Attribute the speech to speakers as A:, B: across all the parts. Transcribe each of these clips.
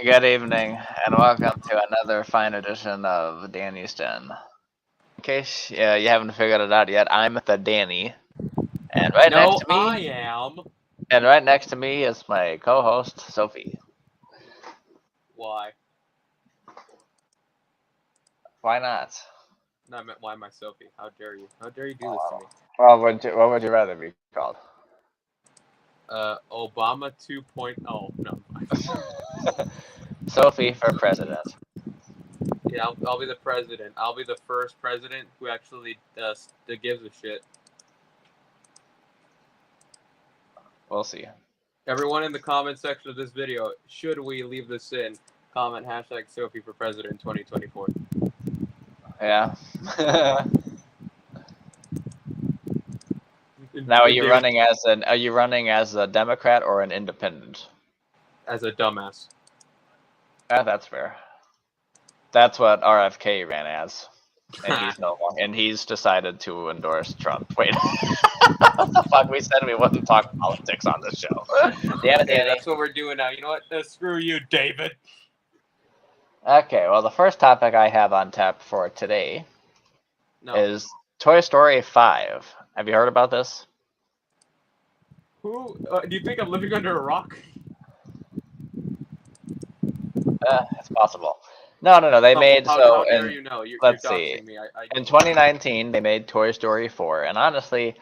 A: Good evening, and welcome to another fine edition of Danny's Den. In case you haven't figured it out yet, I'm the Danny, and right next
B: No,
A: to
B: I
A: me,
B: am.
A: is my co-host Sophie.
B: Why?
A: Why not?
B: No, I meant why am I Sophie? How dare you? How dare you do this to me?
A: Well, what would you rather be called?
B: Obama 2.0. No.
A: Sophie for president.
B: Yeah, I'll be the president. I'll be the first president who actually that gives a shit.
A: We'll see.
B: Everyone in the comment section of this video, should we leave this in? Comment hashtag Sophie for president 2024.
A: Yeah. Now,
B: David,
A: are you running as a Democrat or an independent?
B: as a dumbass.
A: That's fair. That's what RFK ran as. And he's no longer, and he's decided to endorse Trump. Wait, what the fuck? We said we wouldn't talk politics on this show. Damn it,
B: Okay,
A: Danny.
B: that's what we're doing now. You know what? Screw you, David.
A: Okay, well, the first topic I have on tap for today
B: No.
A: is Toy Story 5. Have you heard about this?
B: Who do you think I'm living under a rock?
A: It's possible. No. They made
B: How dare you know? You're
A: let's see.
B: doxing me.
A: In 2019, they made Toy Story 4, and honestly,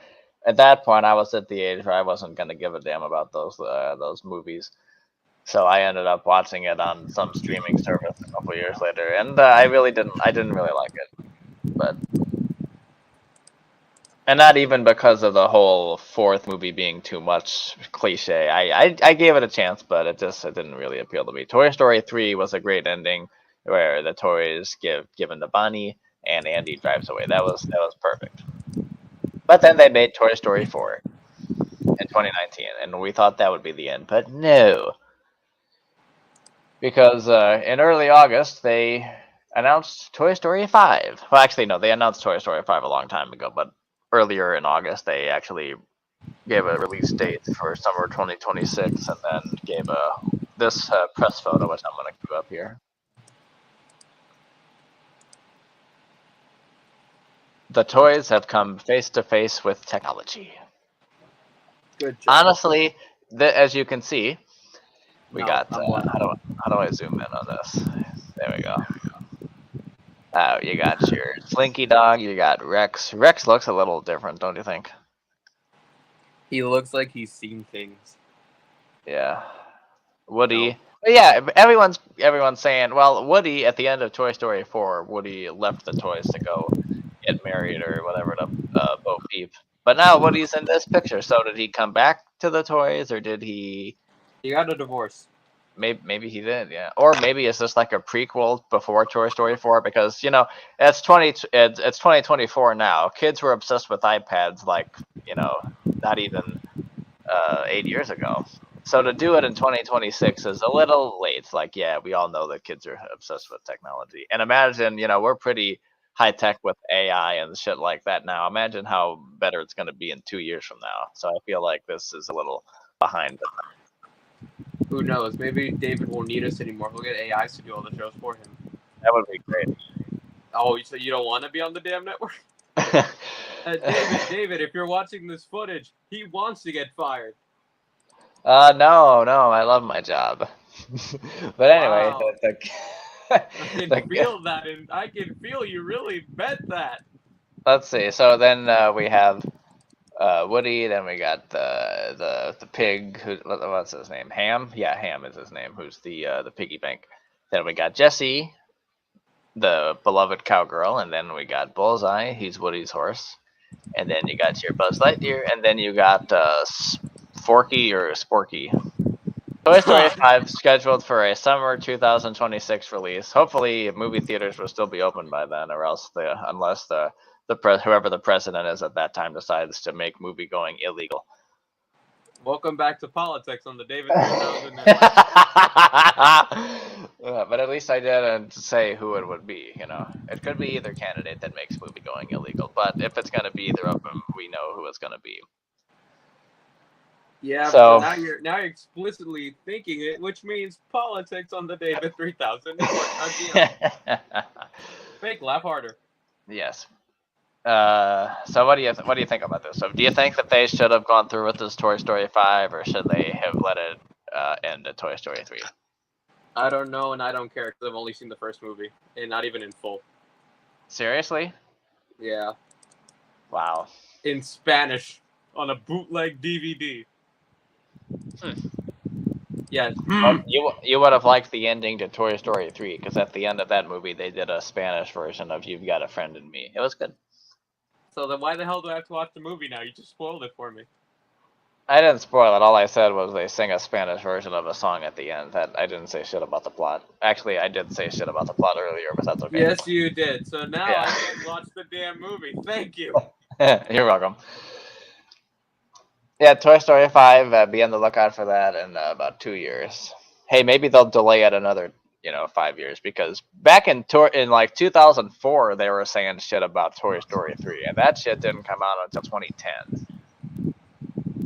A: at that point, I was at the age where I wasn't gonna give a damn about those movies. So I ended up watching it on some streaming service a couple years later, and I didn't really like it, but and not even because of the whole fourth movie being too much cliche. I gave it a chance, but it didn't really appeal to me. Toy Story 3 was a great ending where the toys given to Bonnie and Andy drives away. That was perfect. But then they made Toy Story 4 in 2019, and we thought that would be the end, but no. Because in early August they announced Toy Story 5. Well, actually, no, they announced Toy Story 5 a long time ago, but earlier in August they actually gave a release date for summer 2026, and then gave this press photo, which I'm going to keep up here. The toys have come face to face with technology.
B: Good job.
A: Honestly, as you can see, we
B: No,
A: got.
B: I'm blind.
A: How do I zoom in on this? There we go. You got your Slinky Dog. You got Rex. Rex looks a little different, don't you think?
B: He looks like he's seen things.
A: Yeah. Woody. No. Yeah, everyone's saying, well, Woody at the end of Toy Story 4, Woody left the toys to go get married or whatever to Bo Peep. But now Woody's in this picture. So did he come back to the toys, or did he?
B: He got a divorce.
A: Maybe he did, yeah. Or maybe it's just like a prequel before Toy Story 4, because it's 2024 now. Kids were obsessed with iPads like not even 8 years ago. So to do it in 2026 is a little late. Like, yeah, we all know that kids are obsessed with technology, and imagine we're pretty high tech with AI and shit like that now. Imagine how better it's going to be in 2 years from now. So I feel like this is a little behind.
B: Who knows? Maybe David won't need us anymore. We'll get AIs to do all the shows for him.
A: That would be great.
B: Oh, so you don't want to be on the damn network? David, if you're watching this footage, he wants to get fired.
A: No, I love my job. But anyway,
B: Wow. I can feel that, and I can feel you really bet that.
A: Let's see. So then we have Woody. Then we got the pig. What's his name? Ham. Yeah, Ham is his name. Who's the piggy bank? Then we got Jessie, the beloved cowgirl, and then we got Bullseye. He's Woody's horse. And then you got your Buzz Lightyear, and then you got Forky or Sporky. Toy Story 5 scheduled for a summer 2026 release. Hopefully, movie theaters will still be open by then, or else unless whoever the president is at that time decides to make movie going illegal.
B: Welcome back to politics on the David 3000.
A: But at least I didn't say who it would be. It could be either candidate that makes movie going illegal. But if it's going to be either of them, we know who it's going to be.
B: Yeah,
A: So
B: but now you're explicitly thinking it, which means politics on the David 3000 network. Again. Fake, laugh harder.
A: yes. So what do you think about this? So do you think that they should have gone through with this Toy Story 5, or should they have let it end at Toy Story 3?
B: I don't know, and I don't care because I've only seen the first movie, and not even in full.
A: Seriously?
B: Yeah,
A: Wow.
B: in Spanish on a bootleg DVD. Yeah.
A: Well, you would have liked the ending to Toy Story 3, because at the end of that movie they did a Spanish version of "You've Got a Friend in Me." It was good.
B: So then why the hell do I have to watch the movie now? You just spoiled it for me.
A: I didn't spoil it. All I said was they sing a Spanish version of a song at the end. That I didn't say shit about the plot. Actually, I did say shit about the plot earlier, but that's okay.
B: Yes, you did. So now
A: Yeah.
B: I can't watch the damn movie. Thank you.
A: You're welcome. Yeah, Toy Story 5. Be on the lookout for that in about 2 years. Hey, maybe they'll delay it another 5 years, because back in like 2004 they were saying shit about Toy Story 3, and that shit didn't come out until 2010.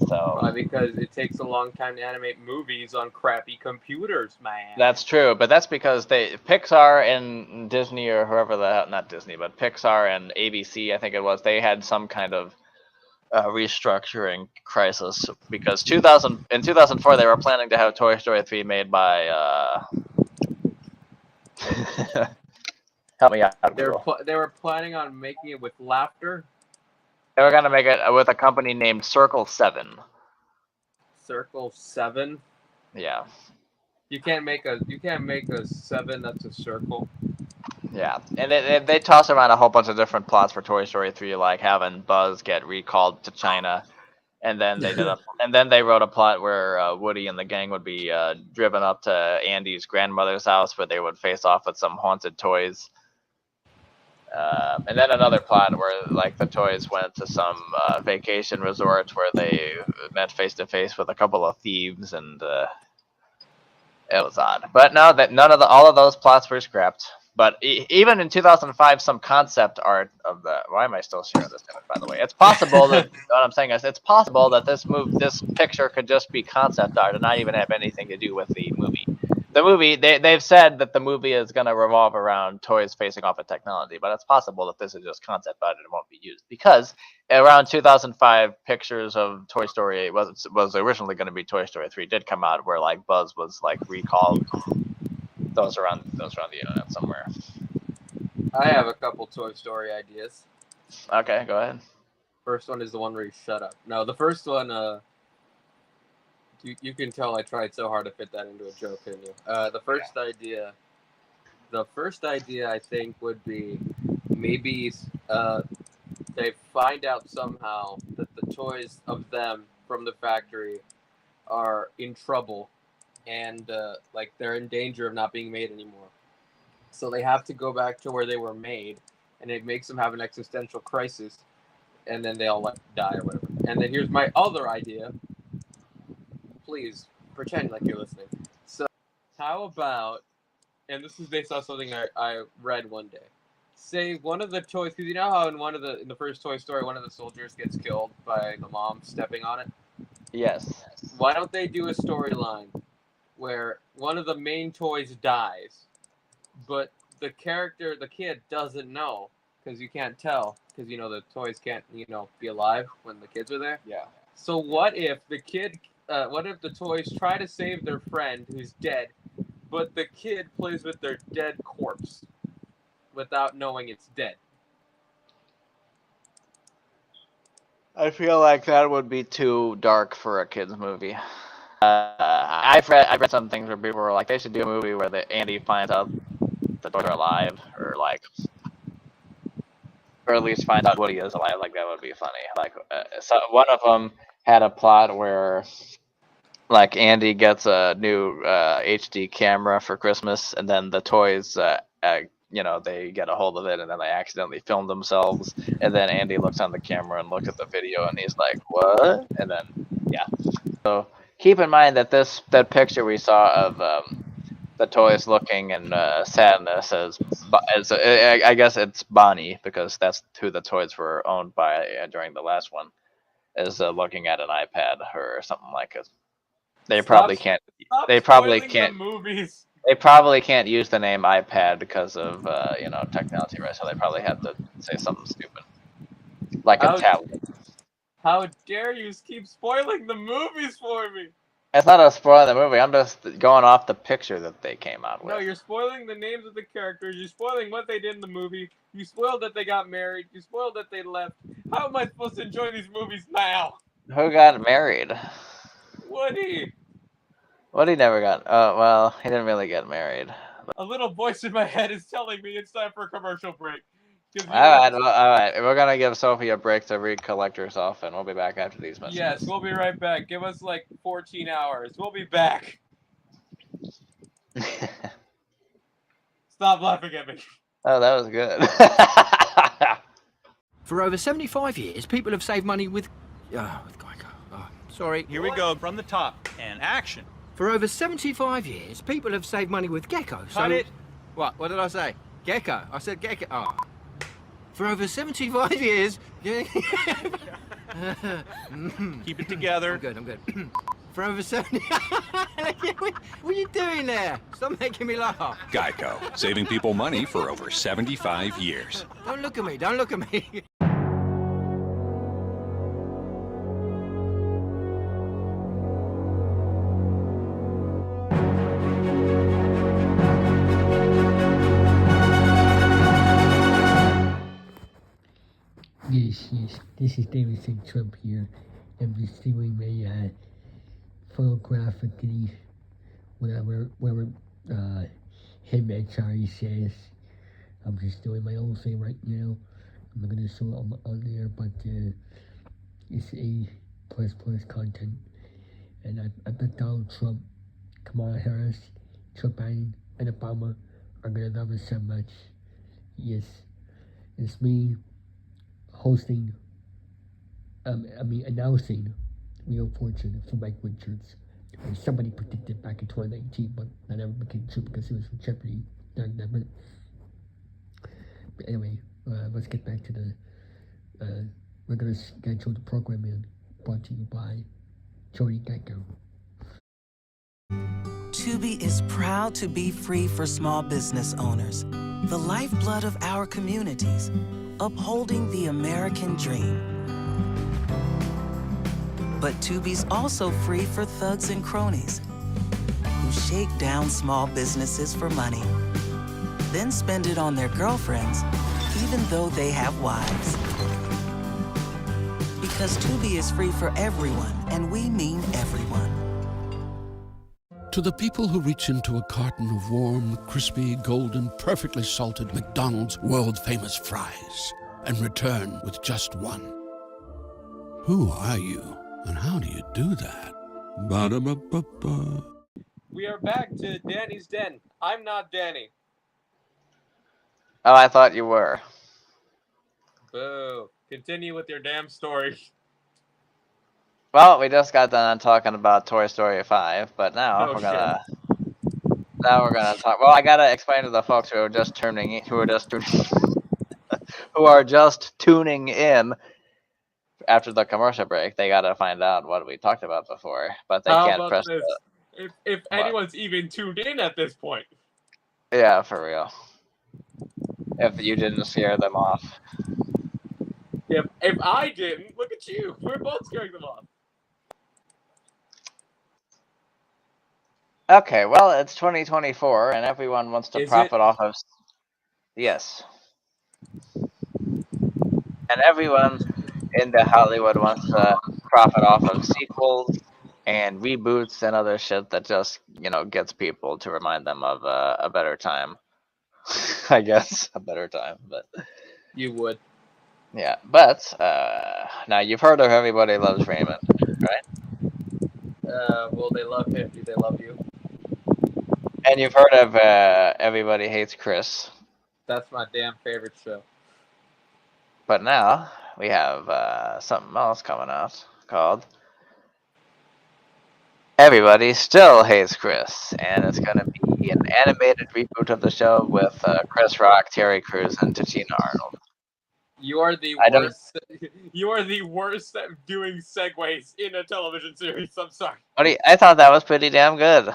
A: So
B: Because it takes a long time to animate movies on crappy computers, man.
A: that's true, but that's because Pixar and Disney, or whoever not Disney, but Pixar and ABC, I think it was, they had some kind of restructuring crisis, because in 2004 they were planning to have Toy Story 3 made by help me out.
B: They were planning on making it with laughter.
A: They were gonna make it with a company named Circle 7.
B: Circle 7.
A: Yeah.
B: You can't make a 7 that's a circle.
A: Yeah, and they toss around a whole bunch of different plots for Toy Story 3, like having Buzz get recalled to China, and then they wrote a plot where Woody and the gang would be driven up to Andy's grandmother's house, where they would face off with some haunted toys. And then another plot where like the toys went to some vacation resort where they met face to face with a couple of thieves, and it was odd. But no, that all of those plots were scrapped. But even in 2005, some concept art of the. Why am I still sharing this image, by the way? It's possible that what I'm saying is it's possible that this picture could just be concept art and not even have anything to do with the movie. The movie, they've said that the movie is going to revolve around toys facing off of technology, but it's possible that this is just concept art and it won't be used, because around 2005, pictures of Toy Story was originally going to be Toy Story 3 did come out, where like Buzz was like recalled. Those around the internet somewhere.
B: I have a couple Toy Story ideas.
A: Okay, go ahead.
B: First one is the one where you shut up. No, the first one, you can tell I tried so hard to fit that into a joke, couldn't you? The first idea I think would be maybe they find out somehow that the toys of them from the factory are in trouble, and like they're in danger of not being made anymore. So they have to go back to where they were made, and it makes them have an existential crisis, and then they all like die or whatever. And then here's my other idea. Please pretend like you're listening. So how about, and this is based off something I read one day. Say one of the toys, because you know how in the first Toy Story, one of the soldiers gets killed by the mom stepping on it?
A: Yes.
B: Why don't they do a storyline where one of the main toys dies, but the kid doesn't know, because you can't tell, because the toys can't be alive when the kids are there.
A: Yeah.
B: So what if the toys try to save their friend who's dead, but the kid plays with their dead corpse without knowing it's dead?
A: I feel like that would be too dark for a kids movie. I've read some things where people were like, they should do a movie where Andy finds out the toys are alive, or at least finds out Woody is alive. Like, that would be funny. Like, so one of them had a plot where like Andy gets a new HD camera for Christmas, and then the toys they get a hold of it, and then they accidentally film themselves, and then Andy looks on the camera and looks at the video, and he's like, what? And then so keep in mind that that picture we saw of the toys looking in sadness as I guess it's Bonnie, because that's who the toys were owned by during the last one. is looking at an iPad or something like it. They
B: Stop-
A: probably can't.
B: Stop
A: They probably
B: spoiling
A: can't.
B: the movies.
A: They probably can't use the name iPad because of technology, right? So they probably have to say something stupid, like a
B: How-
A: tablet.
B: How dare you keep spoiling the movies for me?
A: It's not a spoiling the movie. I'm just going off the picture that they came out with.
B: No, you're spoiling the names of the characters. You're spoiling what they did in the movie. You spoiled that they got married. You spoiled that they left. How am I supposed to enjoy these movies now?
A: Who got married?
B: Woody!
A: Woody never got. Oh well, he didn't really get married.
B: A little voice in my head is telling me it's time for a commercial break. 'Cause you know-
A: All right. We're gonna give Sophie a break to recollect herself, and we'll be back after these messages.
B: Yes, we'll be right back. Give us like 14 hours. We'll be back. Stop laughing at me.
A: Oh, that was good.
C: For over 75 years, people have saved money with Geico. Oh, sorry.
D: Here we go from the top and action.
C: For over 75 years, people have saved money with Gecko.
D: Cut it.
C: What? What did I say? Gecko. I said Gecko. Oh. For over 75 years.
D: Keep it together.
C: I'm good. For over 70. What are you doing there? Stop making me laugh.
E: Geico, saving people money for over 75 years.
C: Don't look at me. Don't look at me.
F: Yes, this is David St. Trump here. I'm just doing a photographically, whatever him Charlie says. I'm just doing my own thing right now. I'm not gonna show it on there, but it's A++ content. And I bet Donald Trump, Kamala Harris, Joe Biden, and Obama are gonna love it so much. Yes, it's me hosting, announcing Wheel of Fortune for Mike Richards. Somebody predicted back in 2019, but that never became true because it was from Jeopardy. But anyway, let's get back to the regular scheduled programming brought to you by Jody Geico.
G: Tubi is proud to be free for small business owners, the lifeblood of our communities, upholding the American dream. But Tubi's also free for thugs and cronies who shake down small businesses for money, then spend it on their girlfriends, even though they have wives. Because Tubi is free for everyone, and we mean everyone.
H: To the people who reach into a carton of warm, crispy, golden, perfectly salted McDonald's world-famous fries and return with just one. Who are you, and how do you do that? Ba-da-ba-ba-ba.
B: We are back to Danny's Den. I'm not Danny.
A: Oh, I thought you were.
B: Boo. Continue with your damn story.
A: Well, we just got done talking about Toy Story 5, but now
B: Oh,
A: we're gonna talk. Well, I gotta explain to the folks who are just tuning in, who are just tuning in after the commercial break. They gotta find out what we talked about before, but they
B: How
A: can't
B: about
A: press
B: this? If
A: What?
B: anyone's even tuned in at this point.
A: Yeah, for real. If you didn't scare them off.
B: If I didn't, look at you. We're both scaring them off.
A: Okay, well, it's 2024, and everyone wants to
B: Is
A: profit
B: it?
A: off of. Yes. And everyone in the Hollywood wants to profit off of sequels and reboots and other shit that just, gets people to remind them of a better time. I guess a better time, but
B: You would.
A: yeah. But now you've heard of Everybody Loves Raymond, right?
B: Well, they love him. Do they love you?
A: And you've heard of Everybody Hates Chris.
B: That's my damn favorite show.
A: But now we have something else coming out called Everybody Still Hates Chris, and it's going to be an animated reboot of the show with Chris Rock, Terry Crews, and Tachina Arnold.
B: You are the
A: I don't-
B: worst. You are the worst at doing segues in a television series. I'm sorry.
A: I thought that was pretty damn good.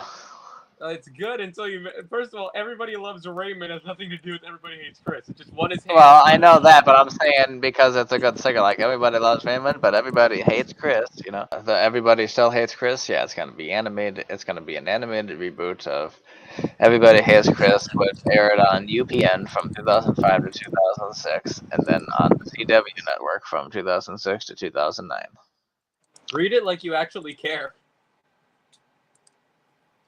B: It's good until you. First of all, everybody loves Raymond. It has nothing to do with everybody hates Chris. It's just one is.
A: Well, I know that, but I'm saying because it's a good singer. Like everybody loves Raymond, but everybody hates Chris. You know, everybody still hates Chris. Yeah, it's gonna be animated. It's gonna be an animated reboot of Everybody Hates Chris, which aired on UPN from 2005 to 2006, and then on the CW network from 2006 to 2009.
B: Read it like you actually care.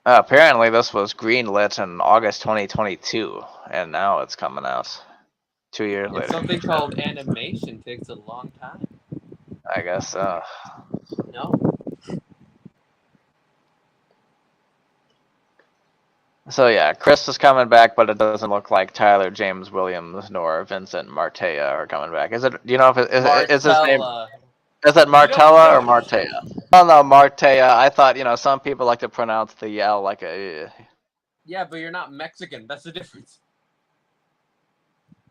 A: Apparently, this was greenlit in August 2022, and now it's coming out 2 years
B: It's
A: later.
B: something called animation. Takes a long time.
A: I guess.
B: No.
A: So yeah, Chris is coming back, but it doesn't look like Tyler James Williams nor Vincent Martella are coming back. Is it? Do you know if is his name?
B: Martella.
A: Is it Martella or
B: know.
A: Martella? Oh no, Martella. I thought some people like to pronounce the L like a.
B: Yeah, but you're not Mexican. That's the difference.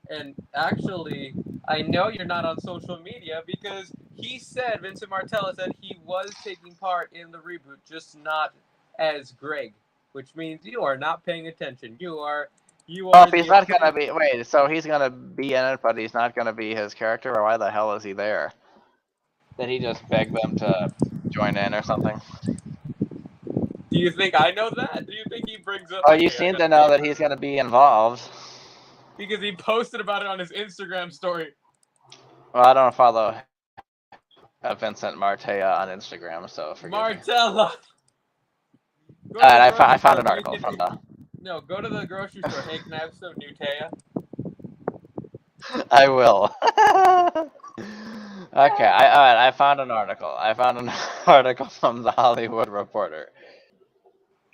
B: And actually, I know you're not on social media because Vincent Martella said he was taking part in the reboot, just not as Greg, which means you are not paying attention. You are.
A: Well, if he's not gonna be, so he's gonna be in it, but he's not gonna be his character, or why the hell is he there? Did he just beg them to join in or something?
B: Do you think I know that? Do you think he brings up?
A: Oh, you seem to know that he's gonna be involved.
B: Because he posted about it on his Instagram story.
A: Well, I don't follow Vincent Martella on Instagram, so forgive me.
B: Martella.
A: Alright, I found an article from the.
B: No, go to the grocery store. Hey, can I have some Nutella?
A: I will. Okay, I found an article. I found an article from the Hollywood Reporter.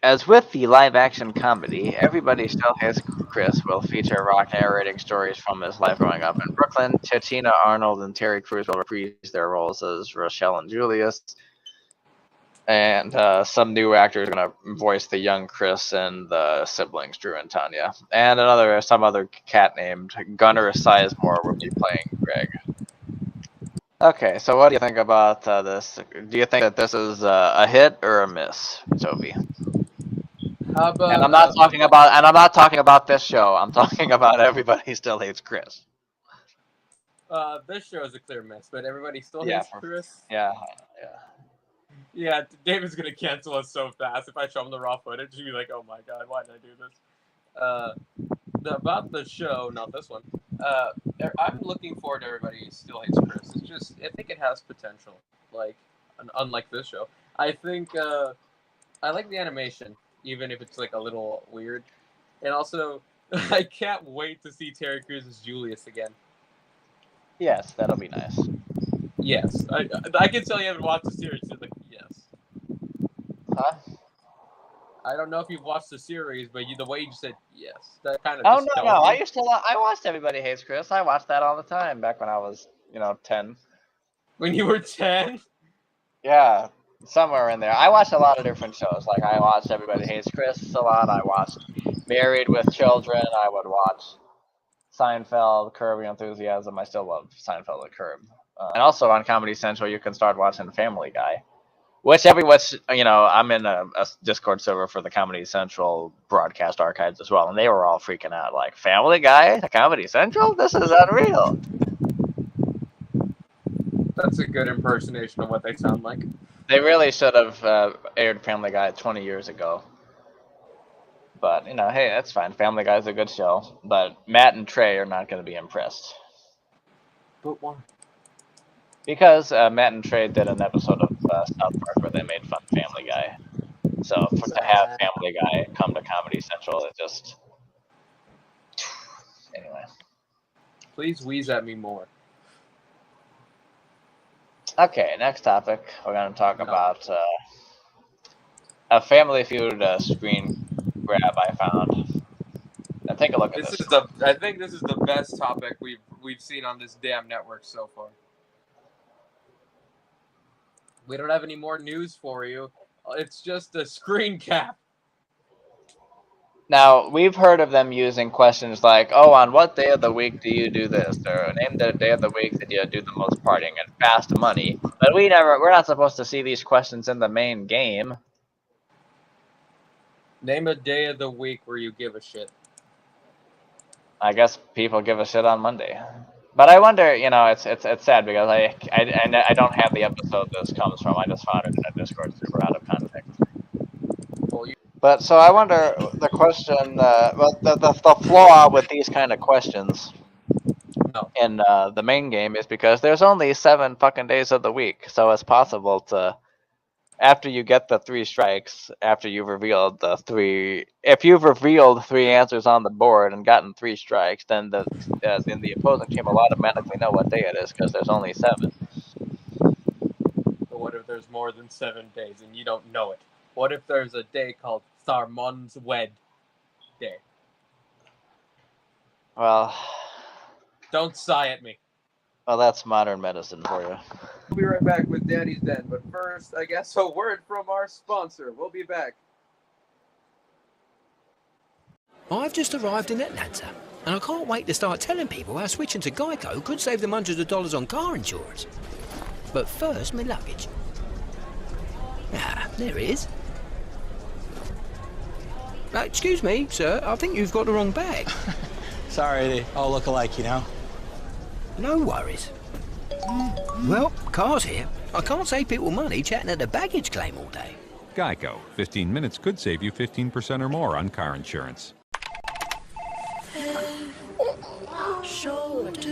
A: As with the live-action comedy, Everybody Still Hates Chris will feature Rock narrating stories from his life growing up in Brooklyn. Titina Arnold and Terry Crews will reprise their roles as Rochelle and Julius. And some new actors are going to voice the young Chris and the siblings, Drew and Tanya. And some other cat named Gunnar Sizemore will be playing Greg. Okay, so what do you think about this? Do you think that this is a hit or a miss, Toby?
B: How about?
A: And I'm not talking about this show. I'm talking about Everybody Still Hates Chris.
B: This show is a clear miss, but Everybody Still Hates Chris.
A: Yeah.
B: Yeah, David's gonna cancel us so fast. If I show him the raw footage, he'll be like, "Oh my god, why did I do this?" About the show, not this one. I'm looking forward to Everybody Still Hates Chris. It's just, I think it has potential. Like, unlike this show, I think I like the animation, even if it's like a little weird. And also, I can't wait to see Terry Crews as Julius again.
A: Yes, that'll be nice.
B: Yes, I can tell you haven't watched the series. You're like, yes.
A: Huh?
B: I don't know if you've watched the series, but the way you said yes, that kind of.
A: Oh no! I watched Everybody Hates Chris. I watched that all the time back when I was, 10.
B: When you were 10?
A: Yeah, somewhere in there. I watched a lot of different shows. Like I watched Everybody Hates Chris a lot. I watched Married with Children. I would watch Seinfeld, Curb Your Enthusiasm. I still love Seinfeld and Curb. And also on Comedy Central, you can start watching Family Guy. Which I'm in a Discord server for the Comedy Central broadcast archives as well, and they were all freaking out, like, Family Guy? Comedy Central? This is unreal.
B: That's a good impersonation of what they sound like.
A: They really should have aired Family Guy 20 years ago. But, hey, that's fine. Family Guy's a good show. But Matt and Trey are not going to be impressed.
B: But why?
A: Because Matt and Trey did an episode of South Park where they made fun of Family Guy. So to have Family Guy come to Comedy Central, it just... Anyway.
B: Please wheeze at me more.
A: Okay, next topic. We're going to talk about a Family Feud screen grab I found. Now take a look at this.
B: I think this is the best topic we've seen on this damn network so far. We don't have any more news for you. It's just a screen cap.
A: Now, we've heard of them using questions like, "Oh, on what day of the week do you do this?" or "Name the day of the week that you do the most partying," and "Fast money." But we're not supposed to see these questions in the main game.
B: Name a day of the week where you give a shit.
A: I guess people give a shit on Monday. But I wonder, it's sad because I don't have the episode this comes from. I just found it in a Discord server out of context.
B: Well,
A: But so I wonder the question, the flaw with these kind of questions
B: No.
A: in the main game is because there's only 7 fucking days of the week, so it's possible to, after you get the 3 strikes, after you've revealed if you've revealed 3 answers on the board and gotten 3 strikes, then the opposing team will automatically know what day it is because there's only 7.
B: But what if there's more than 7 days and you don't know it? What if there's a day called Sarmon's Wed Day?
A: Well,
B: Don't sigh at me.
A: that's modern medicine for you.
B: We'll be right back with Daddy's Den, but first, I guess a word from our sponsor. We'll be back.
C: I've just arrived in Atlanta, and I can't wait to start telling people how switching to Geico could save them hundreds of dollars on car insurance. But first, my luggage. Ah, there it is. Excuse me, sir, I think you've got the wrong bag.
I: Sorry, they all look alike, you know?
C: No worries. Well, car's here. I can't save people money chatting at the baggage claim all day.
E: Geico. 15 minutes could save you 15% or more on car insurance.
J: Shoulders,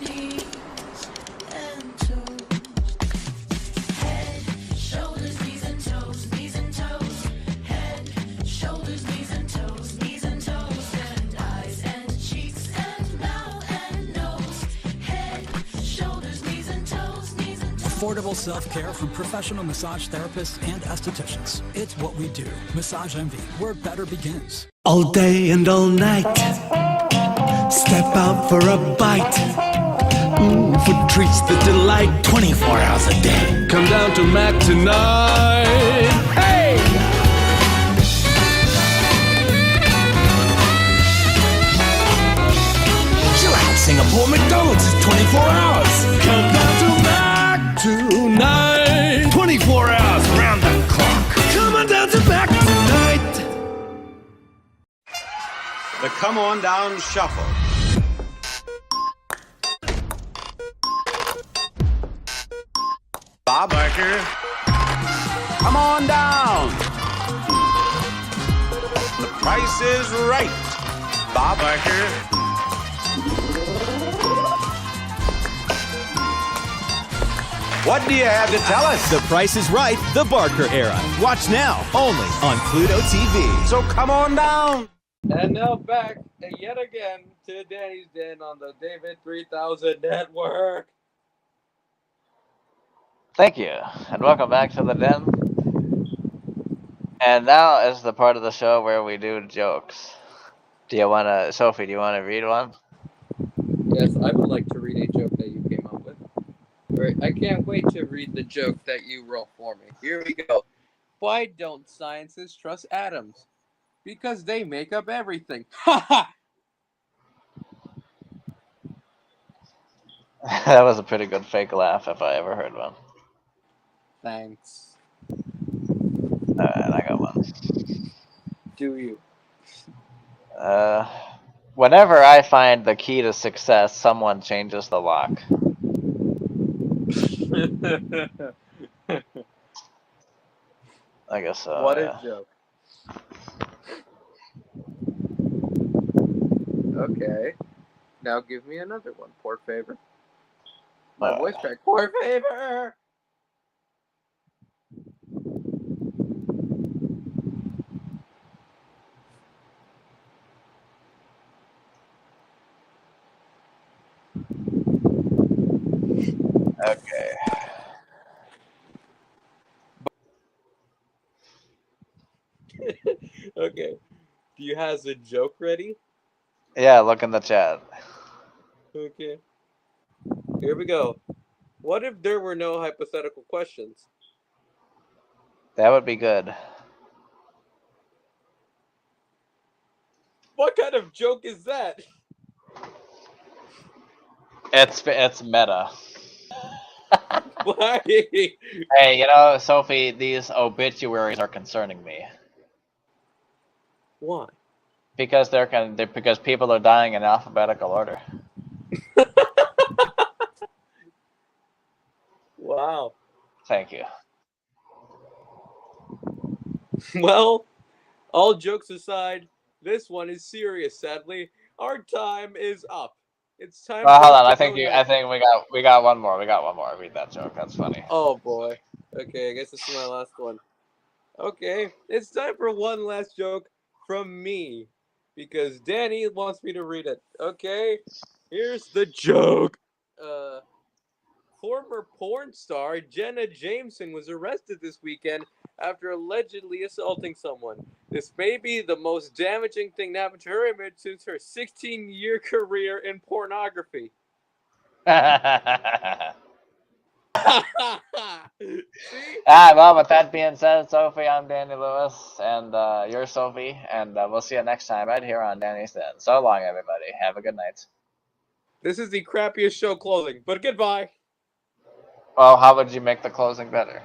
J: knees, and toes. Head, shoulders, knees, and toes. Knees and toes. Head, shoulders, knees, and toes. Knees and toes. And eyes and cheeks and mouth and nose. Head, shoulders, knees, and toes. Knees and toes.
K: Affordable self-care from professional massage therapists and estheticians. It's what we do. Massage Envy, where better begins.
L: All day and all night, step out for a bite. Food treats that delight 24 hours a day.
M: Come down to Mac tonight. Hey!
L: Chill out, Singapore. McDonald's is 24 hours.
M: Come down to Mac tonight.
L: 24 hours around the clock. Come on down to Mac tonight.
N: The Come On Down Shuffle. Bob Barker. Come on down. The Price is Right. Bob Barker. What do you have to tell us?
O: The Price is Right, the Barker era. Watch now, only on Pluto TV.
N: So come on down.
B: And now back yet again to Danny's Den on the David 3000 Network.
A: Thank you, and welcome back to the den. And now is the part of the show where we do jokes. Sophie, do you want to read one?
B: Yes, I would like to read a joke that you came up with. Right, I can't wait to read the joke that you wrote for me. Here we go. Why don't scientists trust atoms? Because they make up everything. Ha ha!
A: That was a pretty good fake laugh if I ever heard one.
B: Thanks.
A: Alright, I got one.
B: Do you?
A: Whenever I find the key to success, someone changes the lock. I guess so.
B: What a joke. Okay. Now give me another one, por favor. My voice crack, por favor!
A: Okay.
B: Okay. Do you have a joke ready?
A: Yeah, look in the chat.
B: Okay. Here we go. What if there were no hypothetical questions?
A: That would be good.
B: What kind of joke is that?
A: It's meta.
B: Why?
A: Hey, you know, Sophie, these obituaries are concerning me
B: Why?
A: because because people are dying in alphabetical order.
B: Wow.
A: Thank you.
B: Well, all jokes aside, this one is serious. Sadly, our time is up. It's time.
A: Well,
B: for
A: hold
B: us
A: on.
B: to
A: I think
B: go
A: you.
B: now.
A: I think we got one more. We got one more. Read that joke. That's funny.
B: Oh boy. Okay, I guess this is my last one. Okay, it's time for one last joke from me because Danny wants me to read it. Okay, here's the joke. Former porn star Jenna Jameson was arrested this weekend after allegedly assaulting someone. This may be the most damaging thing to happen to her image since her 16-year career in pornography.
A: Well, with that being said, Sophie, I'm Danny Lewis, and you're Sophie, and we'll see you next time right here on Danny's Den. So long, everybody. Have a good night.
B: This is the crappiest show closing, but goodbye.
A: Well, how would you make the closing better?